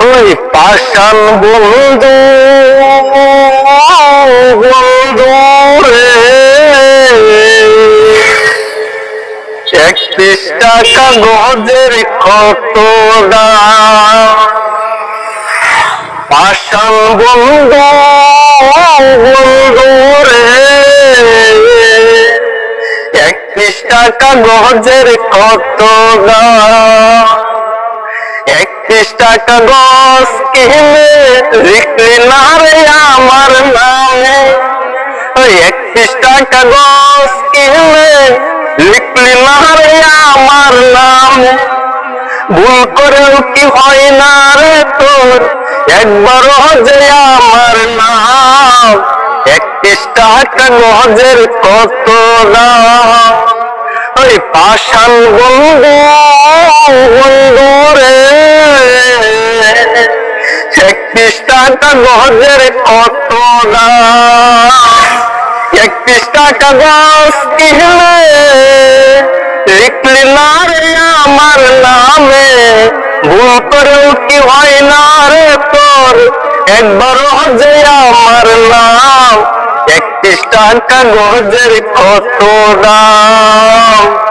ওই পাষাণ বন্ধু বন্ধু রে 31 টাকা গজের কত দাম পাষাণ বন্ধু বন্ধু রে 31 টাকা গজের কত দাম 31 টাকা গজ কিনে লিখলি না রে আমার নামে ওই 31 টাকা গজ কিনে লিখলি না রে আমার নামে ভুল করেও কি হয় না রে তোর একবারও যে আমার নাম 31 টাকা গজের কত দাম ওই পাষাণ বন্ধু বন্ধু রে 31 টাকা গজের কত দাম 31 টাকা গজ কিনলে লিখলি না রে আমার নামে ভুল করেও কি হয় না রে তোর একবারও যে আমার নাম 31 টাকা গজের কত দাম